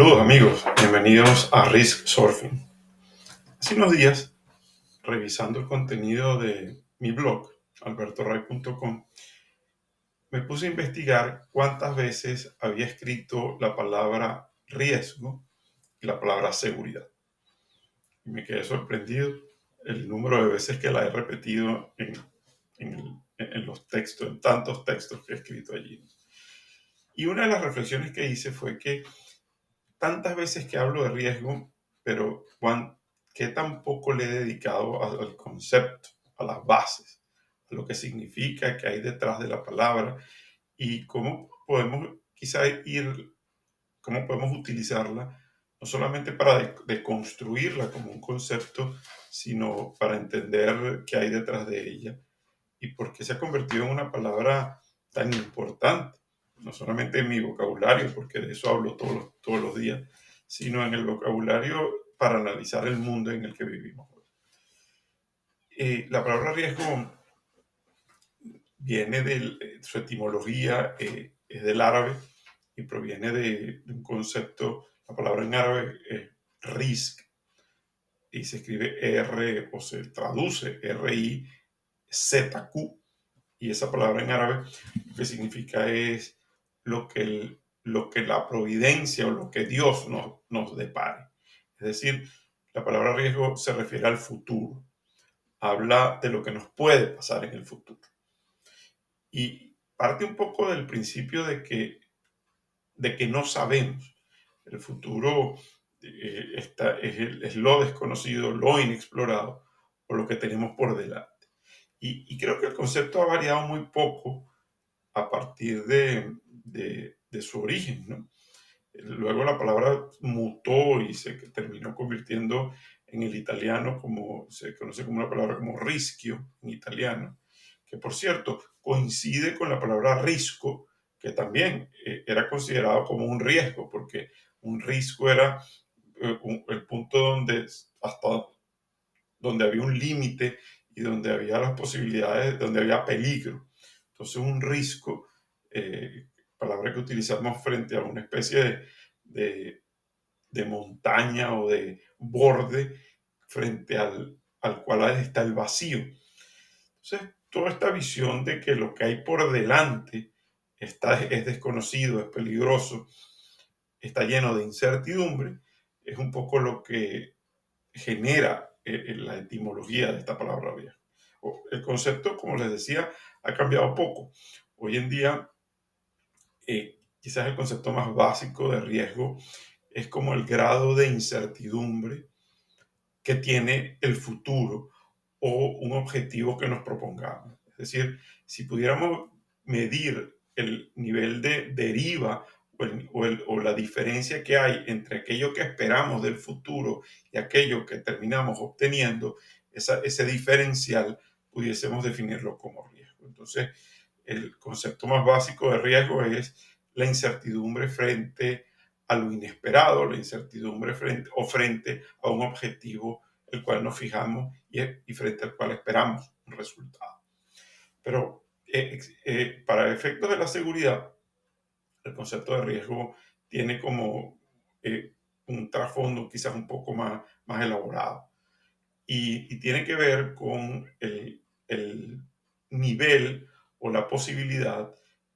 Saludos amigos, bienvenidos a Risk Surfing. Hace unos días, revisando el contenido de mi blog, albertoray.com, me puse a investigar cuántas veces había escrito la palabra riesgo y la palabra seguridad. Y me quedé sorprendido el número de veces que la he repetido en los textos, en tantos textos que he escrito allí. Y una de las reflexiones que hice fue que tantas veces que hablo de riesgo, pero qué tan poco le he dedicado al concepto, a las bases, a lo que significa, qué hay detrás de la palabra y cómo podemos cómo podemos utilizarla, no solamente para deconstruirla como un concepto, sino para entender qué hay detrás de ella y por qué se ha convertido en una palabra tan importante, no solamente en mi vocabulario, porque de eso hablo todos los días, sino en el vocabulario para analizar el mundo en el que vivimos. La palabra riesgo viene de su etimología, es del árabe y proviene de un concepto, la palabra en árabe es risk, y se escribe R o se traduce RIZQ, y esa palabra en árabe lo que significa es lo que la providencia o lo que Dios nos depare. Es decir, la palabra riesgo se refiere al futuro, habla de lo que nos puede pasar en el futuro. Y parte un poco del principio de que no sabemos. El futuro es lo desconocido, lo inexplorado o lo que tenemos por delante. Y creo que el concepto ha variado muy poco a partir de su origen, ¿no? Luego la palabra mutó y se terminó convirtiendo en el italiano como se conoce como una palabra como rischio en italiano, que por cierto coincide con la palabra risco, que también era considerado como un riesgo, porque un risco era el punto hasta donde había un límite y donde había las posibilidades, donde había peligro. Entonces un risco, palabra que utilizamos frente a una especie de montaña o de borde frente al cual está el vacío. Entonces, toda esta visión de que lo que hay por delante es desconocido, es peligroso, está lleno de incertidumbre, es un poco lo que genera la etimología de esta palabra riesgo. El concepto, como les decía, ha cambiado poco. Hoy en día, quizás el concepto más básico de riesgo es como el grado de incertidumbre que tiene el futuro o un objetivo que nos propongamos. Es decir, si pudiéramos medir el nivel de deriva o la diferencia que hay entre aquello que esperamos del futuro y aquello que terminamos obteniendo, ese diferencial pudiésemos definirlo como riesgo. Entonces, el concepto más básico de riesgo es la incertidumbre frente a lo inesperado, la incertidumbre frente a un objetivo el cual nos fijamos y frente al cual esperamos un resultado. Pero para efectos de la seguridad, el concepto de riesgo tiene como un trasfondo quizás un poco más elaborado y tiene que ver con el nivel o la posibilidad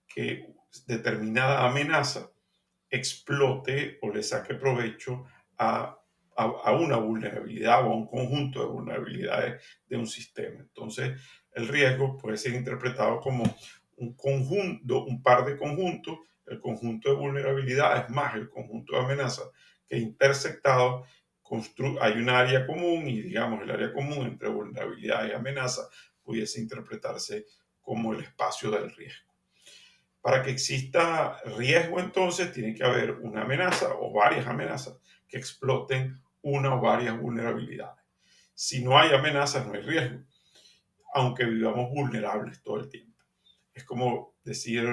que determinada amenaza explote o le saque provecho a una vulnerabilidad o a un conjunto de vulnerabilidades de un sistema. Entonces, el riesgo puede ser interpretado como un conjunto, un par de conjuntos, el conjunto de vulnerabilidades más el conjunto de amenazas que intersectados hay un área común y digamos el área común entre vulnerabilidad y amenaza pudiese interpretarse como el espacio del riesgo. Para que exista riesgo, entonces, tiene que haber una amenaza o varias amenazas que exploten una o varias vulnerabilidades. Si no hay amenazas, no hay riesgo, aunque vivamos vulnerables todo el tiempo. Es como decir,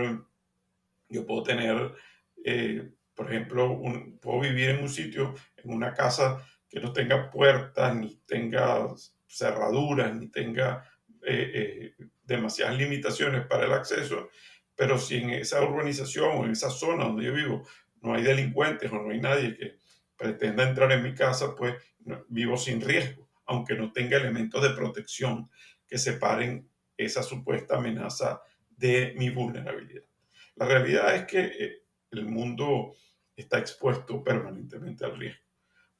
yo puedo tener, por ejemplo, puedo vivir en un sitio, en una casa que no tenga puertas, ni tenga cerraduras, ni tenga demasiadas limitaciones para el acceso, pero si en esa urbanización o en esa zona donde yo vivo no hay delincuentes o no hay nadie que pretenda entrar en mi casa, pues vivo sin riesgo, aunque no tenga elementos de protección que separen esa supuesta amenaza de mi vulnerabilidad. La realidad es que el mundo está expuesto permanentemente al riesgo.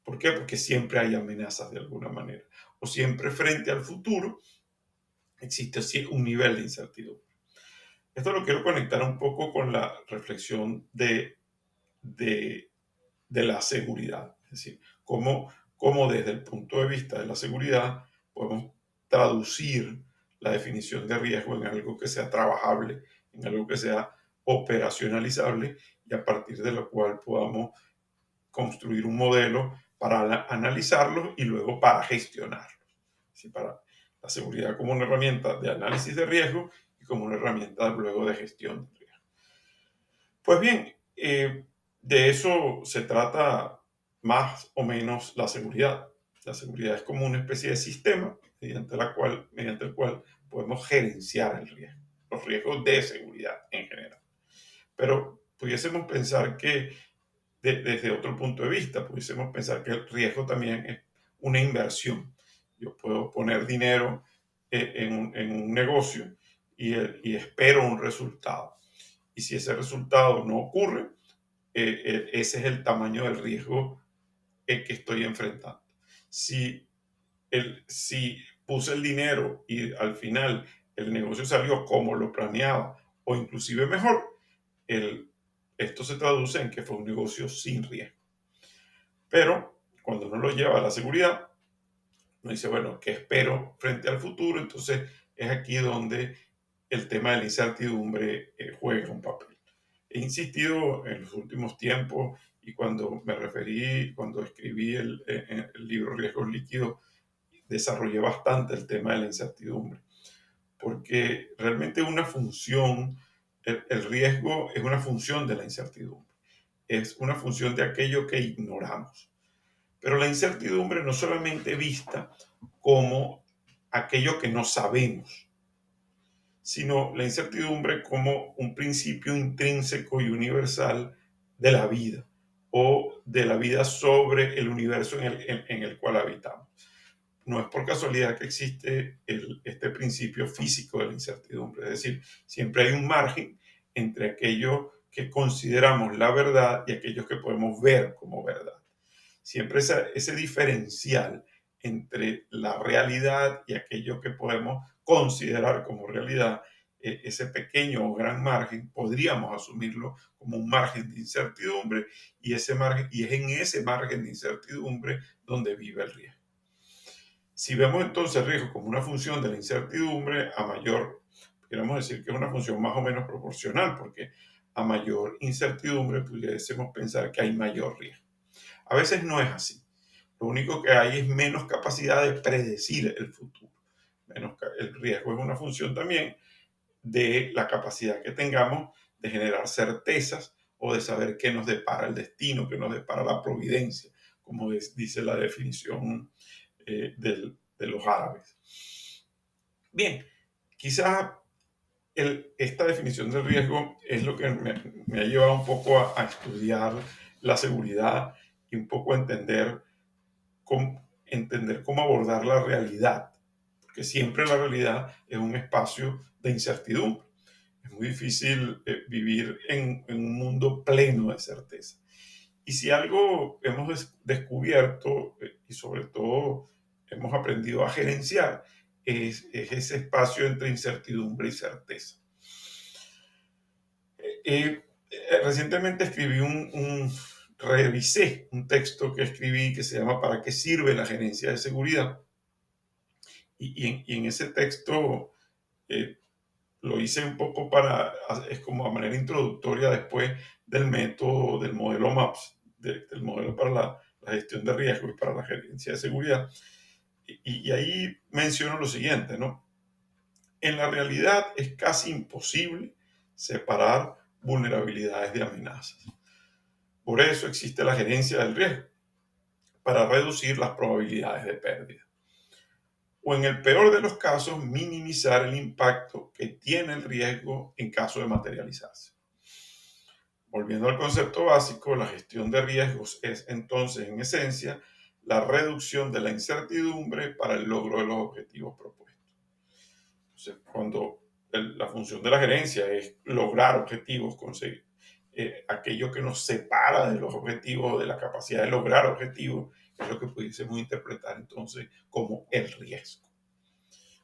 ¿Por qué? Porque siempre hay amenazas de alguna manera. O siempre frente al futuro existe un nivel de incertidumbre. Esto lo quiero conectar un poco con la reflexión de, de la seguridad. Es decir, cómo desde el punto de vista de la seguridad podemos traducir la definición de riesgo en algo que sea trabajable, en algo que sea operacionalizable y a partir de lo cual podamos construir un modelo para analizarlos y luego para gestionarlos. ¿Sí? Para la seguridad como una herramienta de análisis de riesgo y como una herramienta luego de gestión de riesgo. Pues bien, de eso se trata más o menos la seguridad. La seguridad es como una especie de sistema mediante el cual podemos gerenciar el riesgo, los riesgos de seguridad en general. Pero pudiésemos pensar que desde otro punto de vista, pudiésemos pensar que el riesgo también es una inversión. Yo puedo poner dinero en un negocio y espero un resultado. Y si ese resultado no ocurre, ese es el tamaño del riesgo que estoy enfrentando. Si, si puse el dinero y al final el negocio salió como lo planeaba o inclusive mejor, el, esto se traduce en que fue un negocio sin riesgo. Pero cuando uno lo lleva a la seguridad, uno dice, bueno, ¿qué espero frente al futuro? Entonces es aquí donde el tema de la incertidumbre juega un papel. He insistido en los últimos tiempos y cuando escribí el libro Riesgos Líquidos, desarrollé bastante el tema de la incertidumbre, porque realmente una función, el riesgo es una función de la incertidumbre, es una función de aquello que ignoramos. Pero la incertidumbre no solamente vista como aquello que no sabemos, sino la incertidumbre como un principio intrínseco y universal de la vida o de la vida sobre el universo en el cual habitamos. No es por casualidad que existe este principio físico de la incertidumbre, es decir, siempre hay un margen entre aquello que consideramos la verdad y aquellos que podemos ver como verdad. Siempre ese diferencial entre la realidad y aquello que podemos considerar como realidad, ese pequeño o gran margen, podríamos asumirlo como un margen de incertidumbre y, ese margen, y es en ese margen de incertidumbre donde vive el riesgo. Si vemos entonces el riesgo como una función de la incertidumbre, a mayor, queremos decir que es una función más o menos proporcional, porque a mayor incertidumbre pudiésemos pensar que hay mayor riesgo. A veces no es así. Lo único que hay es menos capacidad de predecir el futuro. El riesgo es una función también de la capacidad que tengamos de generar certezas o de saber qué nos depara el destino, qué nos depara la providencia, como dice la definición de los árabes. Bien, quizás esta definición del riesgo es lo que me ha llevado un poco a estudiar la seguridad y un poco a entender cómo abordar la realidad, porque siempre la realidad es un espacio de incertidumbre. Es muy difícil vivir en un mundo pleno de certeza. Y si algo hemos descubierto y sobre todo hemos aprendido a gerenciar, es ese espacio entre incertidumbre y certeza. Recientemente revisé un texto que escribí que se llama ¿Para qué sirve la gerencia de seguridad? Y en ese texto eh, lo hice un poco es como a manera introductoria después del método, del modelo MAPS, del modelo para la gestión de riesgo y para la gerencia de seguridad. Y ahí menciono lo siguiente, ¿no? En la realidad es casi imposible separar vulnerabilidades de amenazas. Por eso existe la gerencia del riesgo, para reducir las probabilidades de pérdida. O en el peor de los casos, minimizar el impacto que tiene el riesgo en caso de materializarse. Volviendo al concepto básico, la gestión de riesgos es entonces, en esencia, la reducción de la incertidumbre para el logro de los objetivos propuestos. Entonces, cuando la función de la gerencia es lograr objetivos, conseguir aquello que nos separa de los objetivos, o de la capacidad de lograr objetivos, es lo que pudiésemos interpretar entonces como el riesgo.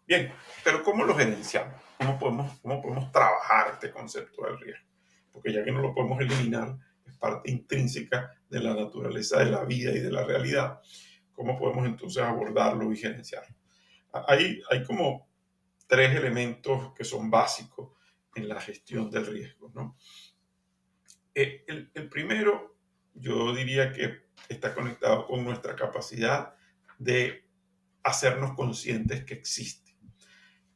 Bien, pero ¿cómo lo gerenciamos? ¿Cómo podemos trabajar este concepto del riesgo? Porque ya que no lo podemos eliminar, es parte intrínseca de la naturaleza de la vida y de la realidad. ¿Cómo podemos entonces abordarlo y gerenciarlo? Hay como tres elementos que son básicos en la gestión del riesgo, ¿no? El primero, yo diría que está conectado con nuestra capacidad de hacernos conscientes que existe.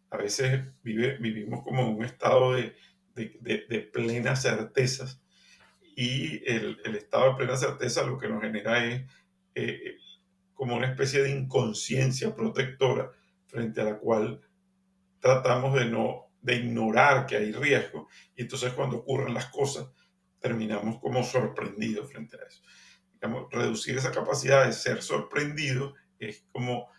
A veces vivimos como en un estado de plenas certezas, y el estado de plena certeza lo que nos genera es eh, como una especie de inconsciencia protectora frente a la cual tratamos de ignorar que hay riesgo, y entonces cuando ocurren las cosas terminamos como sorprendidos frente a eso. Digamos, reducir esa capacidad de ser sorprendido es como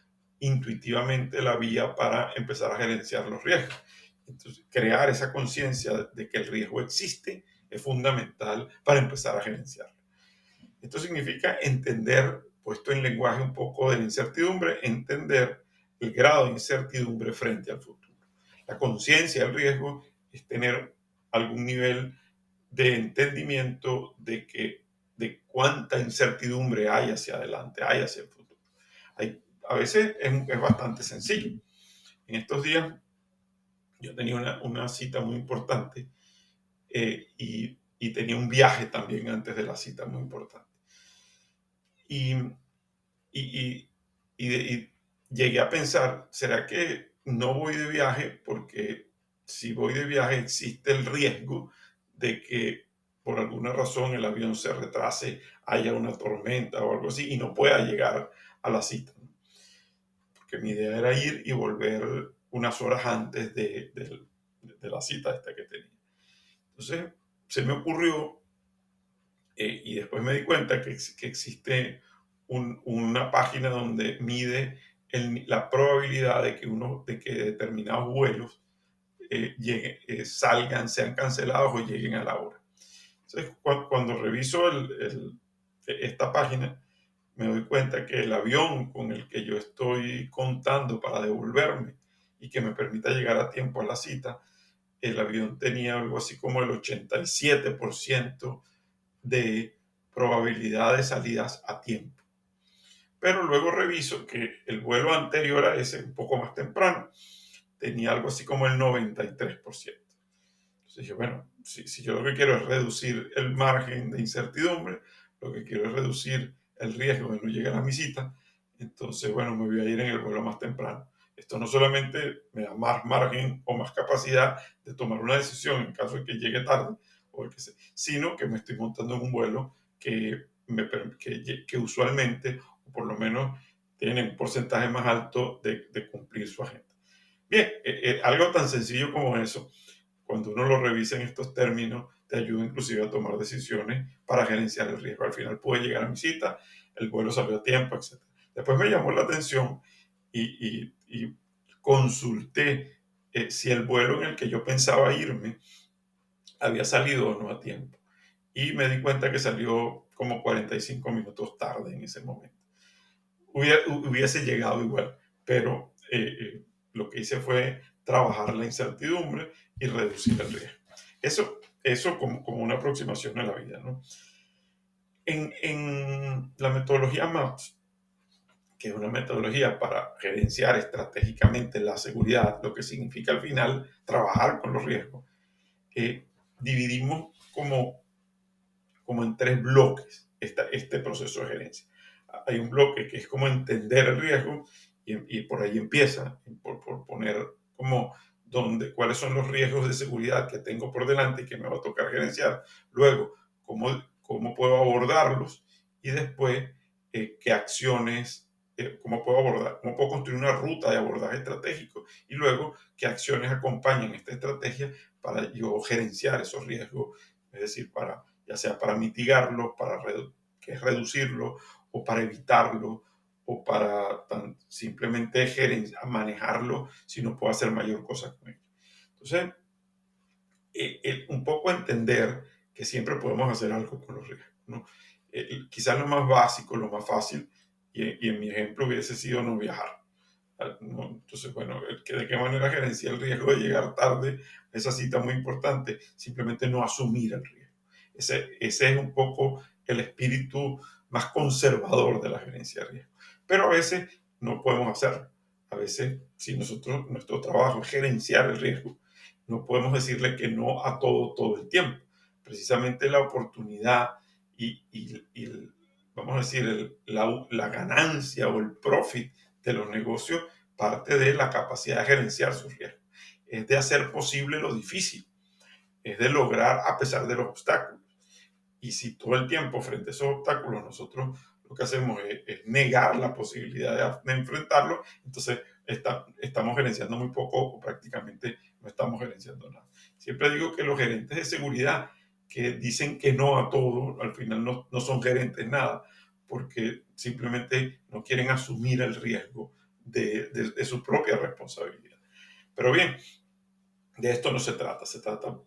intuitivamente la vía para empezar a gerenciar los riesgos. Entonces, crear esa conciencia de que el riesgo existe es fundamental para empezar a gerenciarlo. Esto significa entender, puesto en lenguaje un poco de la incertidumbre, entender el grado de incertidumbre frente al futuro. La conciencia del riesgo es tener algún nivel de entendimiento de cuánta incertidumbre hay hacia adelante, hay hacia el futuro. A veces es bastante sencillo. En estos días yo tenía una cita muy importante, y tenía un viaje también antes de la cita muy importante. Y, y, y llegué a pensar, ¿será que no voy de viaje porque si voy de viaje existe el riesgo de que por alguna razón el avión se retrase, haya una tormenta o algo así y no pueda llegar a la cita? Porque mi idea era ir y volver unas horas antes de la cita esta que tenía. Entonces se me ocurrió, y después me di cuenta que existe una página donde mide la probabilidad de que determinados vuelos salgan, sean cancelados o lleguen a la hora. Entonces, cuando reviso esta página, me doy cuenta que el avión con el que yo estoy contando para devolverme y que me permita llegar a tiempo a la cita, el avión tenía algo así como el 87% de probabilidad de salidas a tiempo. Pero luego reviso que el vuelo anterior a ese, un poco más temprano, tenía algo así como el 93%. Entonces dije, bueno, si yo lo que quiero es reducir el margen de incertidumbre, lo que quiero es reducir el riesgo de no llegar a mi cita, entonces, bueno, me voy a ir en el vuelo más temprano. Esto no solamente me da más margen o más capacidad de tomar una decisión en caso de que llegue tarde, sino que me estoy montando en un vuelo que usualmente, o por lo menos, tiene un porcentaje más alto de cumplir su agenda. Bien, algo tan sencillo como eso, cuando uno lo revisa en estos términos, te ayuda inclusive a tomar decisiones para gerenciar el riesgo. Al final pude llegar a mi cita, el vuelo salió a tiempo, etc. Después me llamó la atención y consulté si el vuelo en el que yo pensaba irme había salido o no a tiempo. Y me di cuenta que salió como 45 minutos tarde en ese momento. Hubiese llegado igual, pero lo que hice fue trabajar la incertidumbre y reducir el riesgo. Eso como una aproximación a la vida, ¿no? En la metodología MAPS, que es una metodología para gerenciar estratégicamente la seguridad, lo que significa al final trabajar con los riesgos, dividimos como en tres bloques este proceso de gerencia. Hay un bloque que es como entender el riesgo, y por ahí empieza, por poner como cuáles son los riesgos de seguridad que tengo por delante y que me va a tocar gerenciar. Luego, cómo puedo abordarlos, y después qué acciones, cómo puedo construir una ruta de abordaje estratégico, y luego qué acciones acompañan esta estrategia para yo gerenciar esos riesgos, es decir, para ya sea para mitigarlo, que es reducirlo, o para evitarlo, o para simplemente manejarlo si no puedo hacer mayor cosa con ello. Entonces, un poco entender que siempre podemos hacer algo con los riesgos, ¿no? Quizás lo más básico, lo más fácil, y en mi ejemplo hubiese sido no viajar. ¿No? Entonces, bueno, ¿de qué manera gerencia el riesgo de llegar tarde a esa cita muy importante? Simplemente no asumir el riesgo. Ese es un poco el espíritu más conservador de la gerencia de riesgo. Pero a veces no podemos hacerlo. A veces, si nuestro trabajo es gerenciar el riesgo, no podemos decirle que no a todo el tiempo. Precisamente la oportunidad vamos a decir, la ganancia o el profit de los negocios parte de la capacidad de gerenciar sus riesgos. Es de hacer posible lo difícil, es de lograr a pesar de los obstáculos. Y si todo el tiempo frente a esos obstáculos nosotros lo que hacemos es negar la posibilidad de enfrentarlo, entonces estamos gerenciando muy poco o prácticamente no estamos gerenciando nada. Siempre digo que los gerentes de seguridad que dicen que no a todo, al final no son gerentes nada, porque simplemente no quieren asumir el riesgo de su propia responsabilidad. Pero bien, de esto no se trata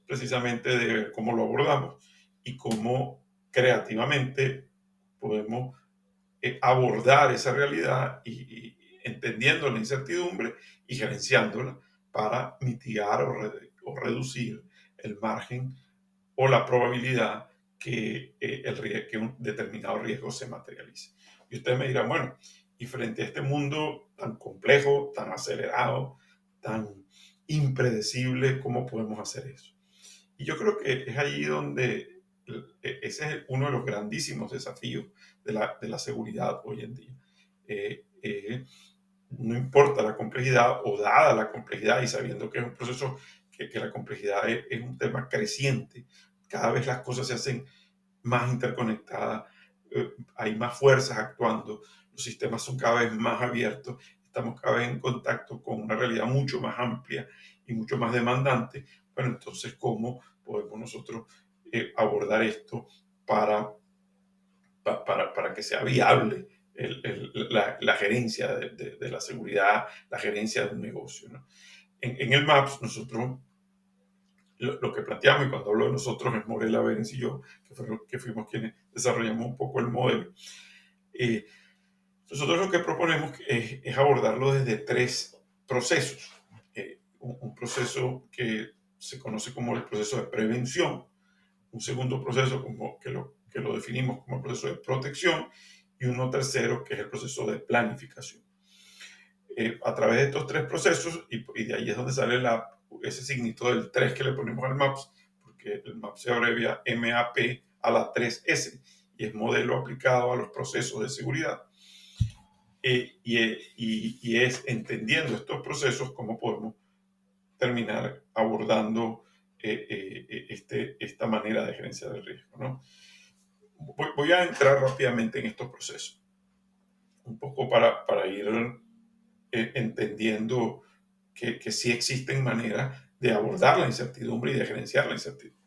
precisamente de ver cómo lo abordamos y cómo creativamente podemos abordar esa realidad y entendiendo la incertidumbre y gerenciándola para mitigar o reducir el margen o la probabilidad que un determinado riesgo se materialice. Y ustedes me dirán, bueno, y frente a este mundo tan complejo, tan acelerado, tan impredecible, ¿cómo podemos hacer eso? Y yo creo que es allí donde ese es uno de los grandísimos desafíos de la seguridad hoy en día. No importa la complejidad o dada la complejidad y sabiendo que es un proceso que la complejidad es un tema creciente, cada vez las cosas se hacen más interconectadas, hay más fuerzas actuando, los sistemas son cada vez más abiertos, estamos cada vez en contacto con una realidad mucho más amplia y mucho más demandante. Bueno, entonces, ¿cómo podemos nosotros abordar esto para, para que sea viable la gerencia de la seguridad, la gerencia de un negocio, ¿no? En el MAPS, nosotros lo que planteamos, y cuando hablo de nosotros es Morela Berens y yo, que fuimos quienes desarrollamos un poco el modelo. Eh, Nosotros lo que proponemos es abordarlo desde tres procesos. Un proceso que se conoce como el proceso de prevención, un segundo proceso que lo definimos como el proceso de protección y uno tercero que es el proceso de planificación. A través de estos tres procesos, y de ahí es donde sale ese signito del 3 que le ponemos al MAPS, porque el MAPS se abrevia MAP a la 3S y es modelo aplicado a los procesos de seguridad. Y es entendiendo estos procesos cómo podemos terminar abordando esta manera de gerencia del riesgo, ¿no? Voy a entrar rápidamente en estos procesos, un poco para ir entendiendo que sí existen maneras de abordar la incertidumbre y de gerenciar la incertidumbre.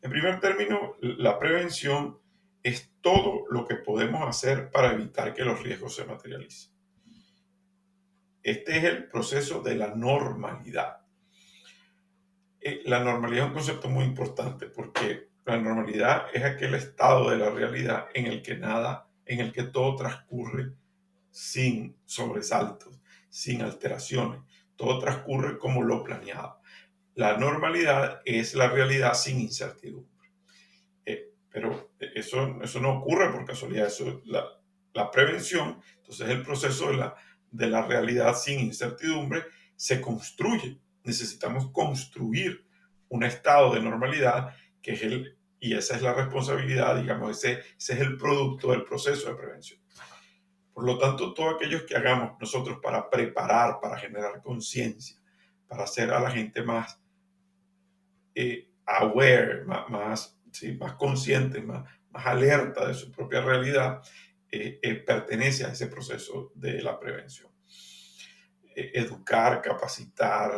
En primer término, la prevención es todo lo que podemos hacer para evitar que los riesgos se materialicen. Este es el proceso de la normalidad. La normalidad es un concepto muy importante porque la normalidad es aquel estado de la realidad en el que todo transcurre sin sobresaltos, sin alteraciones. Todo transcurre como lo planeado. La normalidad es la realidad sin incertidumbre. Pero eso no ocurre por casualidad. La prevención, entonces el proceso de la realidad sin incertidumbre, se construye. Necesitamos construir un estado de normalidad y esa es la responsabilidad, digamos, ese es el producto del proceso de prevención. Por lo tanto, todo aquello que hagamos nosotros para preparar, para generar conciencia, para hacer a la gente más aware, sí, más consciente, más alerta de su propia realidad, pertenece a ese proceso de la prevención. Educar, capacitar,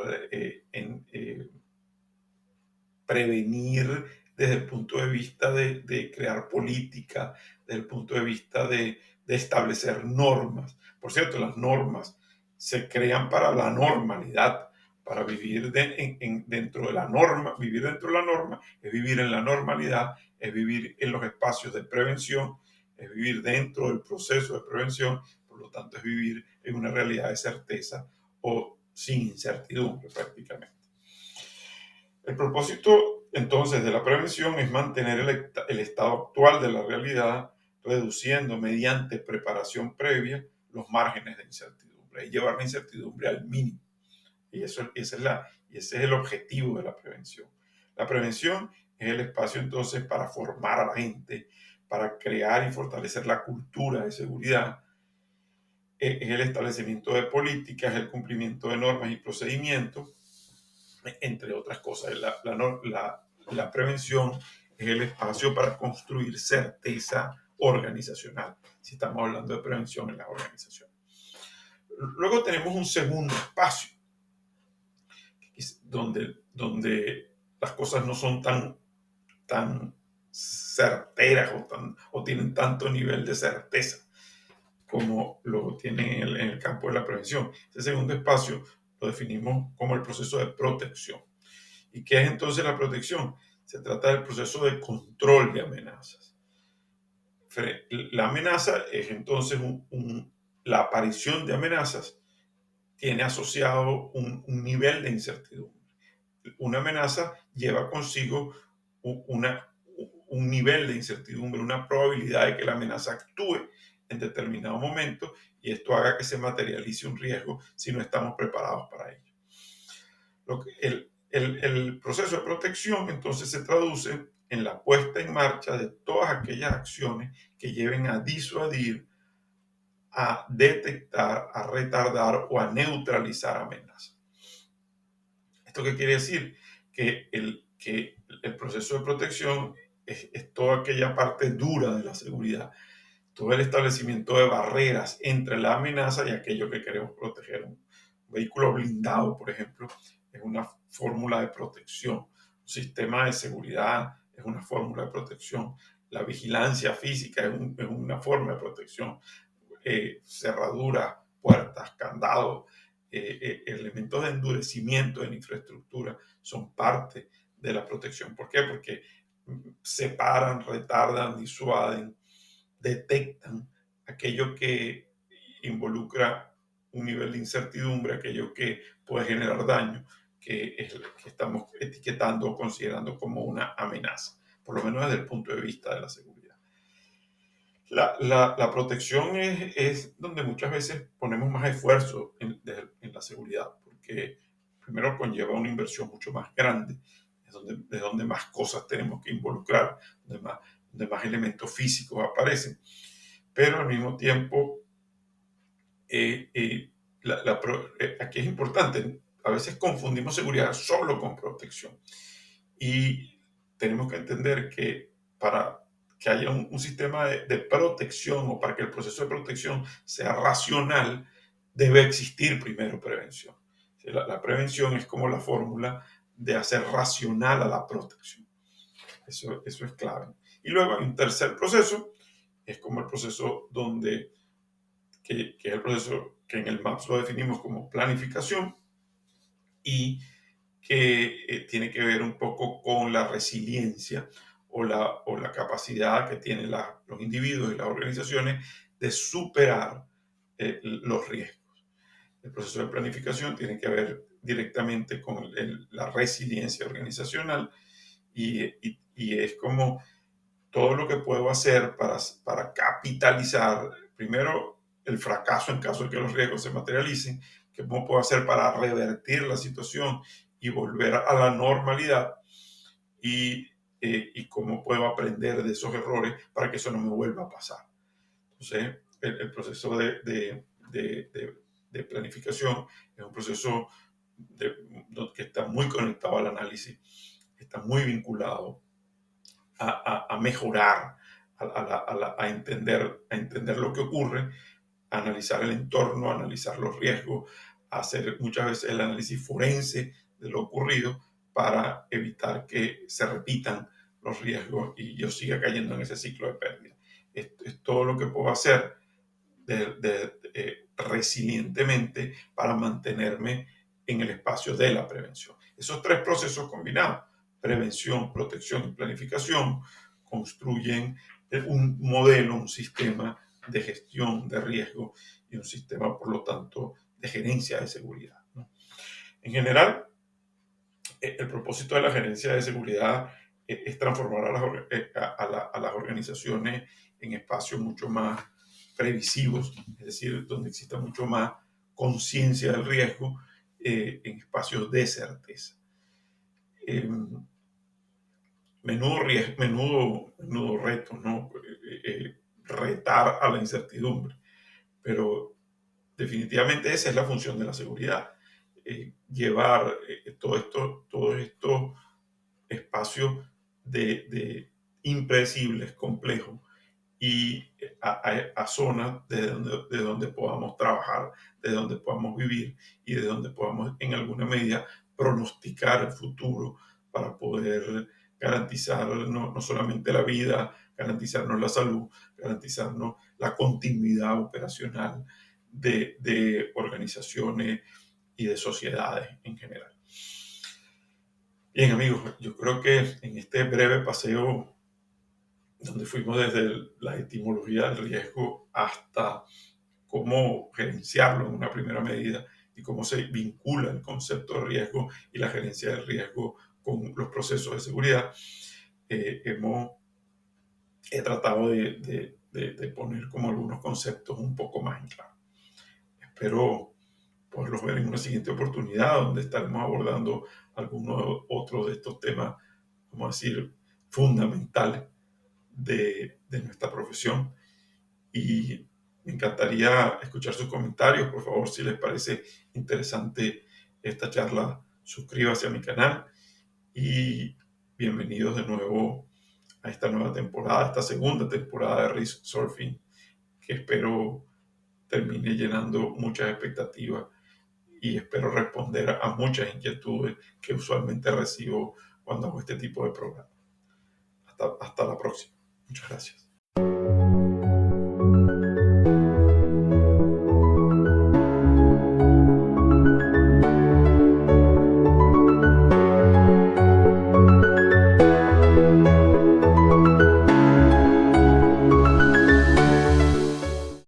prevenir desde el punto de vista de crear política, desde el punto de vista de establecer normas. Por cierto, las normas se crean para la normalidad, para vivir dentro de la norma. Vivir dentro de la norma es vivir en la normalidad, es vivir en los espacios de prevención, es vivir dentro del proceso de prevención, por lo tanto es vivir en una realidad de certeza o sin incertidumbre prácticamente. El propósito entonces de la prevención es mantener el estado actual de la realidad, reduciendo mediante preparación previa los márgenes de incertidumbre y llevar la incertidumbre al mínimo. Y ese es el objetivo de la prevención. La prevención es el espacio entonces para formar a la gente, para crear y fortalecer la cultura de seguridad, es el establecimiento de políticas, el cumplimiento de normas y procedimientos, entre otras cosas. La prevención es el espacio para construir certeza organizacional, si estamos hablando de prevención en las organizaciones. Luego tenemos un segundo espacio, donde las cosas no son tan certeras o tienen tanto nivel de certeza como lo tienen en el campo de la prevención. Ese segundo espacio lo definimos como el proceso de protección. ¿Y qué es entonces la protección? Se trata del proceso de control de amenazas. La amenaza es entonces la aparición de amenazas tiene asociado un nivel de incertidumbre. Una amenaza lleva consigo un nivel de incertidumbre, una probabilidad de que la amenaza actúe en determinado momento y esto haga que se materialice un riesgo si no estamos preparados para ello. El proceso de protección entonces se traduce en la puesta en marcha de todas aquellas acciones que lleven a disuadir, a detectar, a retardar o a neutralizar amenazas. ¿Esto qué quiere decir? Que el proceso de protección es toda aquella parte dura de la seguridad, todo el establecimiento de barreras entre la amenaza y aquello que queremos proteger. Un vehículo blindado, por ejemplo, es una fórmula de protección. Un sistema de seguridad es una fórmula de protección. La vigilancia física es una forma de protección. Cerraduras, puertas, candados, elementos de endurecimiento en infraestructura son parte de la protección. ¿Por qué? Porque separan, retardan, disuaden, detectan aquello que involucra un nivel de incertidumbre, aquello que puede generar daño, que es lo que estamos etiquetando o considerando como una amenaza, por lo menos desde el punto de vista de la seguridad. La protección es donde muchas veces ponemos más esfuerzo en la seguridad, porque primero conlleva una inversión mucho más grande, de donde más cosas tenemos que involucrar, donde más elementos físicos aparecen, pero al mismo tiempo, eh, eh, aquí es importante, a veces confundimos seguridad solo con protección y tenemos que entender que para que haya un sistema de protección o para que el proceso de protección sea racional, debe existir primero prevención. La prevención es como la fórmula de hacer racional a la protección. Eso es clave. Y luego hay un tercer proceso, es como el proceso que es el proceso que en el MAPS lo definimos como planificación y que tiene que ver un poco con la resiliencia o la capacidad que tienen los individuos y las organizaciones de superar los riesgos. El proceso de planificación tiene que ver directamente con la resiliencia organizacional y es como todo lo que puedo hacer para capitalizar, primero, el fracaso en caso de que los riesgos se materialicen, cómo puedo hacer para revertir la situación y volver a la normalidad y cómo puedo aprender de esos errores para que eso no me vuelva a pasar. Entonces, el proceso de planificación es un proceso que está muy conectado al análisis, está muy vinculado a mejorar, a entender lo que ocurre, a analizar el entorno, a analizar los riesgos, a hacer muchas veces el análisis forense de lo ocurrido para evitar que se repitan los riesgos y yo siga cayendo en ese ciclo de pérdida. Es todo lo que puedo hacer resilientemente para mantenerme en el espacio de la prevención. Esos tres procesos combinados, prevención, protección y planificación, construyen un modelo, un sistema de gestión de riesgo y un sistema, por lo tanto, de gerencia de seguridad, ¿no? En general, el propósito de la gerencia de seguridad es transformar a las organizaciones en espacios mucho más previsivos, es decir, donde exista mucho más conciencia del riesgo, en espacios de certeza. Eh, menudo reto, ¿no? Retar a la incertidumbre, pero definitivamente esa es la función de la seguridad, llevar todos estos espacios de impredecibles, complejos, y a zonas de donde podamos trabajar, de donde podamos vivir y de donde podamos en alguna medida pronosticar el futuro para poder garantizar no solamente la vida, garantizarnos la salud, garantizarnos la continuidad operacional de organizaciones y de sociedades en general. Bien, amigos, yo creo que en este breve paseo donde fuimos desde la etimología del riesgo hasta cómo gerenciarlo en una primera medida y cómo se vincula el concepto de riesgo y la gerencia del riesgo con los procesos de seguridad, eh, hemos, he tratado de poner como algunos conceptos un poco más en claro. Espero poderlos ver en una siguiente oportunidad donde estaremos abordando algunos otros de estos temas, vamos a decir, fundamentales de nuestra profesión. Y me encantaría escuchar sus comentarios. Por favor, si les parece interesante esta charla, suscríbase a mi canal y bienvenidos de nuevo a esta nueva temporada, esta segunda temporada de Risk Surfing, que espero termine llenando muchas expectativas y espero responder a muchas inquietudes que usualmente recibo cuando hago este tipo de programas. Hasta la próxima. Muchas gracias.